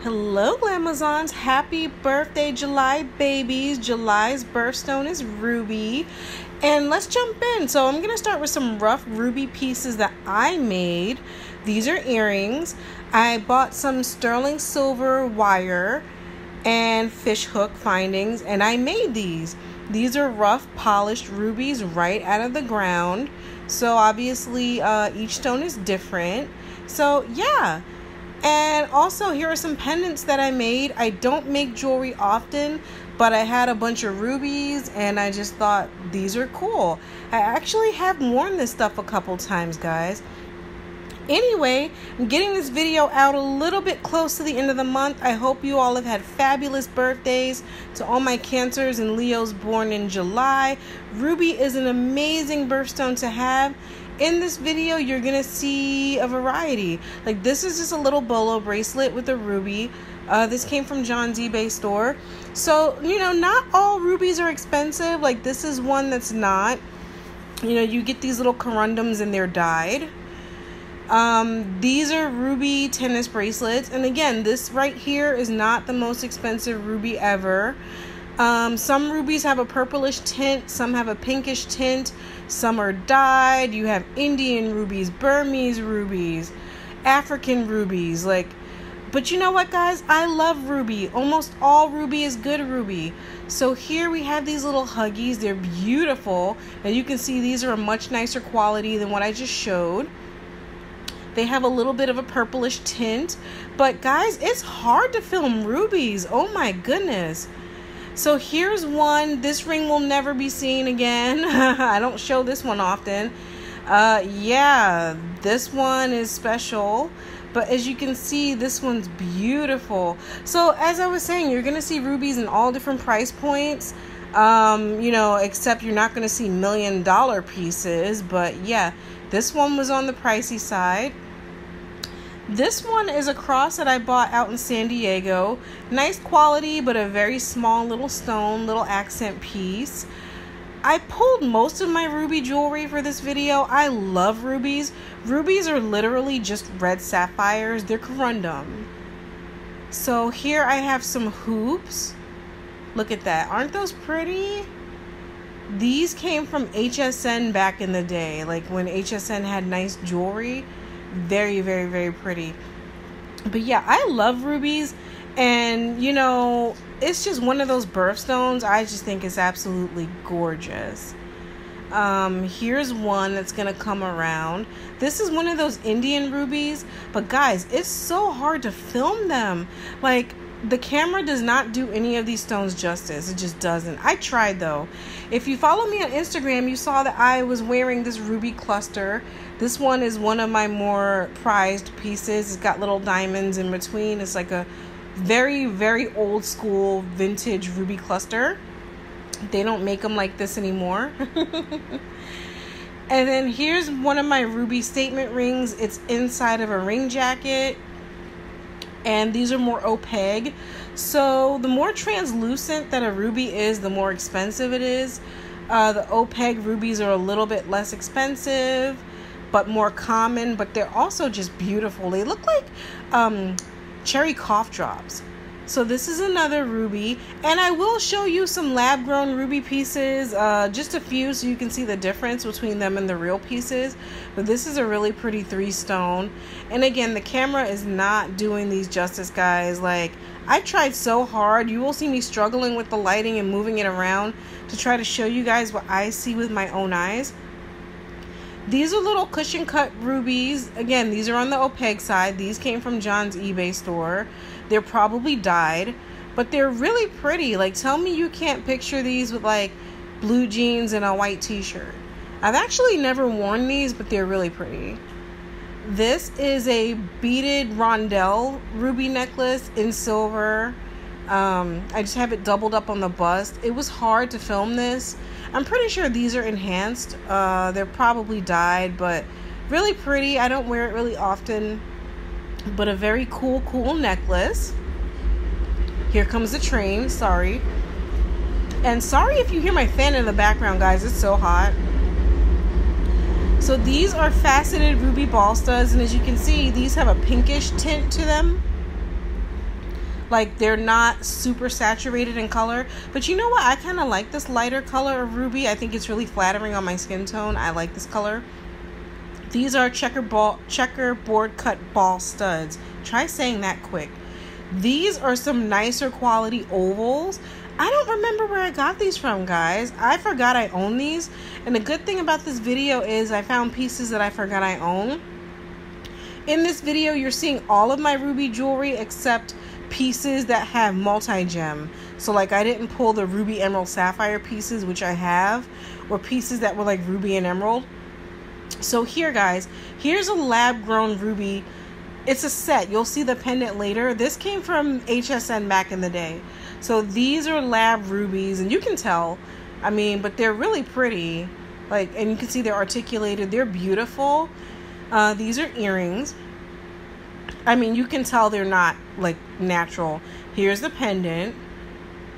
Hello Glamazons, happy birthday July babies. July's birthstone is ruby, and let's jump in. So I'm going to start with some rough ruby pieces that I made. These are earrings. I bought some sterling silver wire and fish hook findings, and I made these. These are rough polished rubies right out of the ground. So obviously each stone is different. So yeah. And also, here are some pendants that I made. I don't make jewelry often, but I had a bunch of rubies and I just thought these are cool. I actually have worn this stuff a couple times, guys. Anyway, I'm getting this video out a little bit close to the end of the month. I hope you all have had fabulous birthdays. To all my Cancers and Leos born in July, ruby is an amazing birthstone to have. In this video, you're going to see a variety. Like, this is just a little bolo bracelet with a ruby. This came from John's eBay store. So, not all rubies are expensive. Like, this is one that's not. You get these little corundums and they're dyed. These are ruby tennis bracelets. And again, this right here is not the most expensive ruby ever. Some rubies have a purplish tint, some have a pinkish tint, some are dyed. You have Indian rubies, Burmese rubies, African rubies, but you know what, guys? I love ruby. Almost all ruby is good ruby. So here we have these little huggies. They're beautiful. And you can see these are a much nicer quality than what I just showed. They have a little bit of a purplish tint, but guys, it's hard to film rubies. Oh my goodness. So here's one. This ring will never be seen again. I don't show this one often. Yeah, this one is special. But as you can see, this one's beautiful. So as I was saying, you're going to see rubies in all different price points. Except you're not going to see $1 million pieces. But yeah, this one was on the pricey side. This one is a cross that I bought out in San Diego. Nice quality, but a very small little stone, little accent piece. I pulled most of my ruby jewelry for this video. I love rubies. Rubies are literally just red sapphires. They're corundum. So here I have some hoops. Look at that. Aren't those pretty? These came from HSN back in the day, like when HSN had nice jewelry. Very, very, very pretty. But yeah, I love rubies, and it's just one of those birthstones. I just think it's absolutely gorgeous. Here's one that's gonna come around. This is one of those Indian rubies, but guys, it's so hard to film them. Like, the camera does not do any of these stones justice. It just doesn't. I tried though. If you follow me on Instagram, you saw that I was wearing this ruby cluster. This one is one of my more prized pieces. It's got little diamonds in between. It's like a very, very old school vintage ruby cluster. They don't make them like this anymore. And then here's one of my ruby statement rings. It's inside of a ring jacket. And these are more opaque. So the more translucent that a ruby is, the more expensive it is. The opaque rubies are a little bit less expensive, but more common, but they're also just beautiful. They look like cherry cough drops. So this is another ruby, and I will show you some lab-grown ruby pieces, just a few, so you can see the difference between them and the real pieces. But this is a really pretty 3-stone, and again, the camera is not doing these justice, guys. Like, I tried so hard. You will see me struggling with the lighting and moving it around to try to show you guys what I see with my own eyes. These are little cushion cut rubies. Again, these are on the opaque side. These came from John's eBay store. They're probably dyed, but they're really pretty. Like, tell me you can't picture these with like blue jeans and a white t-shirt. I've actually never worn these, but they're really pretty. This is a beaded rondelle ruby necklace in silver. I just have it doubled up on the bust. It was hard to film this. I'm pretty sure these are enhanced. They're probably dyed, but really pretty. I don't wear it really often, but a very cool necklace. Here comes the train. Sorry. And sorry if you hear my fan in the background, guys. It's so hot. So these are faceted ruby ball studs, and as you can see, these have a pinkish tint to them. Like, they're not super saturated in color. But you know what? I kind of like this lighter color of ruby. I think it's really flattering on my skin tone. I like this color. These are checkerboard cut ball studs. Try saying that quick. These are some nicer quality ovals. I don't remember where I got these from, guys. I forgot I own these. And the good thing about this video is I found pieces that I forgot I own. In this video, you're seeing all of my ruby jewelry except pieces that have multi-gem. So like, I didn't pull the ruby, emerald, sapphire pieces, which I have, or pieces that were like ruby and emerald. So here, guys, here's a lab grown ruby. It's a set. You'll see the pendant later. This came from HSN back in the day. So these are lab rubies, and you can tell, I mean, but they're really pretty. Like, and you can see they're articulated. They're beautiful. These are earrings. I mean, you can tell they're not like natural. Here's the pendant,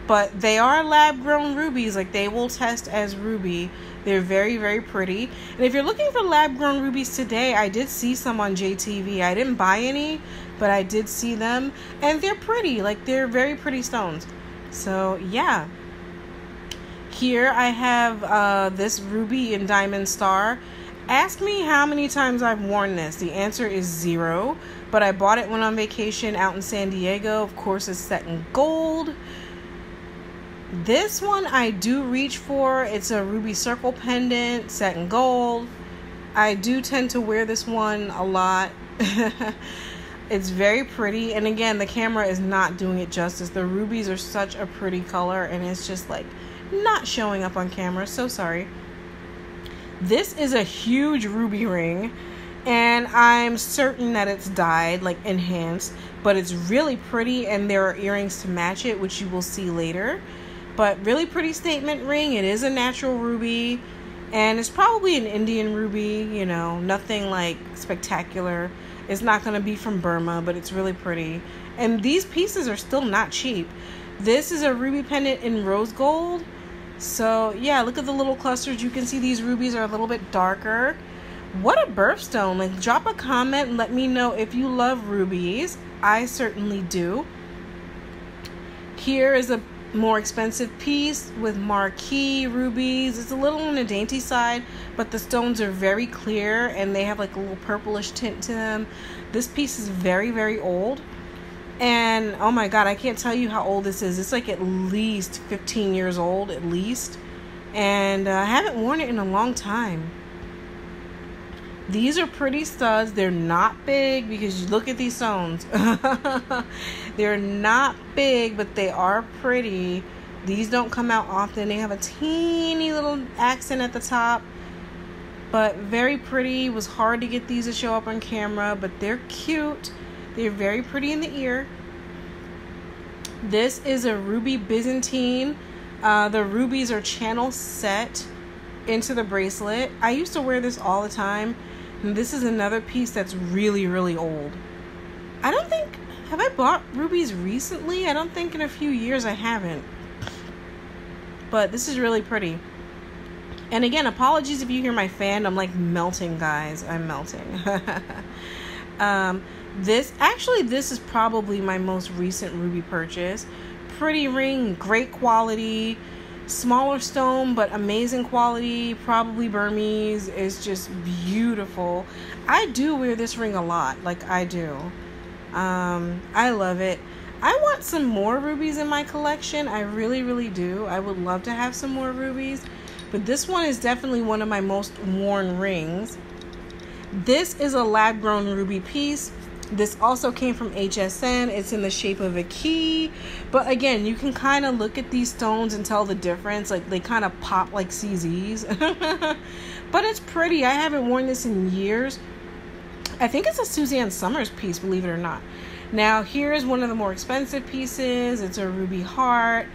but they are lab grown rubies. Like, they will test as ruby. They're very, very pretty. And if you're looking for lab grown rubies today, I did see some on JTV. I didn't buy any, but I did see them, and they're pretty. Like, they're very pretty stones. So yeah, here I have this ruby and diamond star. Ask me how many times I've worn this. The answer is 0, but I bought it when on vacation out in San Diego. Of course, it's set in gold. This one I do reach for. It's a ruby circle pendant set in gold. I do tend to wear this one a lot. It's very pretty, and again, the camera is not doing it justice. The rubies are such a pretty color, and it's just like not showing up on camera. So sorry. This is a huge ruby ring, and I'm certain that it's dyed, like enhanced, but it's really pretty, and there are earrings to match it, which you will see later. But really pretty statement ring. It is a natural ruby, and it's probably an Indian ruby, you know, nothing like spectacular. It's not going to be from Burma, but it's really pretty. And these pieces are still not cheap. This is a ruby pendant in rose gold. So yeah, look at the little clusters. You can see these rubies are a little bit darker. What a birthstone. Like, drop a comment and let me know if you love rubies. I certainly do. Here is a more expensive piece with marquee rubies. It's a little on the dainty side, but the stones are very clear and they have like a little purplish tint to them. This piece is very, very old, and oh my god, I can't tell you how old this is. It's like at least 15 years old, at least, and I haven't worn it in a long time. These are pretty studs. They're not big, because you look at these stones. They're not big, but they are pretty. These don't come out often. They have a teeny little accent at the top, but very pretty. It was hard to get these to show up on camera, but they're cute. They're very pretty in the ear. This is a ruby Byzantine. The rubies are channel set into the bracelet. I used to wear this all the time. And this is another piece that's really, really old. I don't think, have I bought rubies recently? I don't think in a few years I haven't. But this is really pretty. And again, apologies if you hear my fan. I'm like melting, guys. I'm melting. This is probably my most recent ruby purchase. Pretty ring, great quality. Smaller stone, but amazing quality. Probably Burmese. Is just beautiful. I do wear this ring a lot. Like, I do. I love it. I want some more rubies in my collection. I really, really do. I would love to have some more rubies. But this one is definitely one of my most worn rings. This is a lab-grown ruby piece. This also came from HSN. It's in the shape of a key. But again, you can kind of look at these stones and tell the difference. Like, they kind of pop like CZs. But it's pretty. I haven't worn this in years. I think it's a Suzanne Summers piece, believe it or not. Now, here's one of the more expensive pieces. It's a ruby heart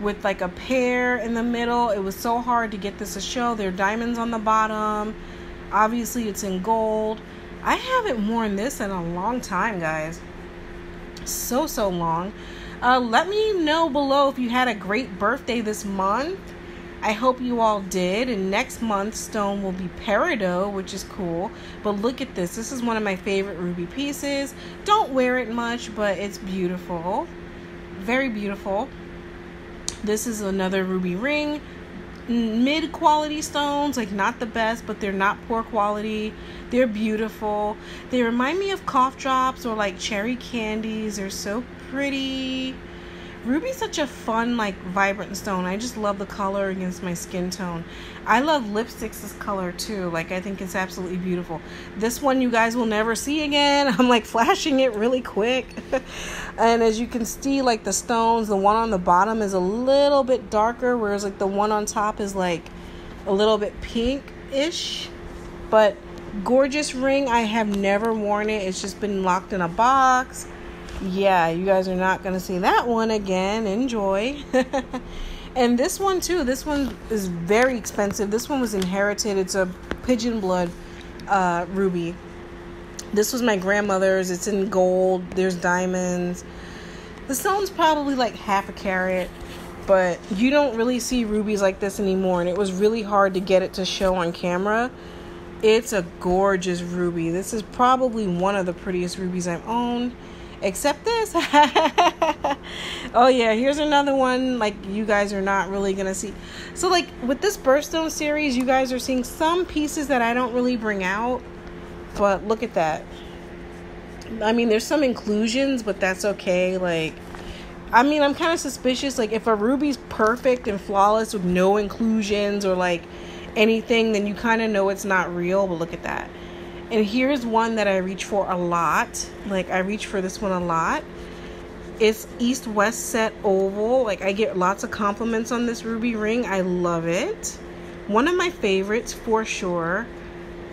with like a pear in the middle. It was so hard to get this to show. There are diamonds on the bottom. Obviously, it's in gold. I haven't worn this in a long time, guys. So long. Let me know below if you had a great birthday this month. I hope you all did. And next month's stone will be peridot, which is cool. But look at this. This is one of my favorite ruby pieces. Don't wear it much, but it's beautiful. very beautiful. This is another ruby ring. Mid quality stones, like not the best, but they're not poor quality. They're beautiful. They remind me of cough drops or like cherry candies. They're so pretty. Ruby's such a fun, like, vibrant stone. I just love the color against my skin tone. I love lipsticks this color too. Like, I think it's absolutely beautiful. This one you guys will never see again. I'm like flashing it really quick. And as you can see, like the stones, the one on the bottom is a little bit darker, whereas like the one on top is like a little bit pink-ish. But gorgeous ring. I have never worn it. It's just been locked in a box. Yeah, you guys are not going to see that one again. Enjoy. And this one too. This one is very expensive. This one was inherited. It's a pigeon blood ruby. This was my grandmother's. It's in gold. There's diamonds. The stone's probably like half a carat. But you don't really see rubies like this anymore. And it was really hard to get it to show on camera. It's a gorgeous ruby. This is probably one of the prettiest rubies I've owned. Except this. Oh yeah, here's another one like you guys are not really gonna see. So like with this Birthstone series, you guys are seeing some pieces that I don't really bring out. But look at that. I mean, there's some inclusions, but that's okay. Like, I mean, I'm kind of suspicious. Like, if a ruby's perfect and flawless with no inclusions or like anything, then you kind of know it's not real. But look at that. And here's one that I reach for a lot. Like, I reach for this one a lot. It's east-west set oval. Like, I get lots of compliments on this ruby ring. I love it. One of my favorites for sure.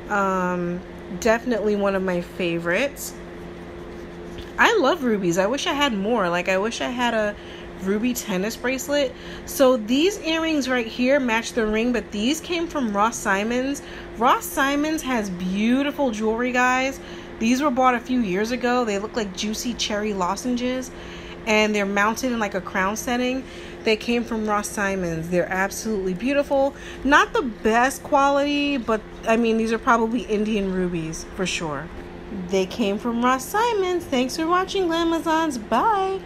Definitely one of my favorites. I love rubies. I wish I had more. Like, I wish I had a ruby tennis bracelet. So these earrings right here match the ring, but these came from Ross Simons. Ross Simons has beautiful jewelry, guys. These were bought a few years ago. They look like juicy cherry lozenges, and they're mounted in like a crown setting. They came from Ross Simons. They're absolutely beautiful. Not the best quality, but I mean, these are probably Indian rubies for sure. They came from Ross Simons. Thanks for watching, Glamazons. Bye.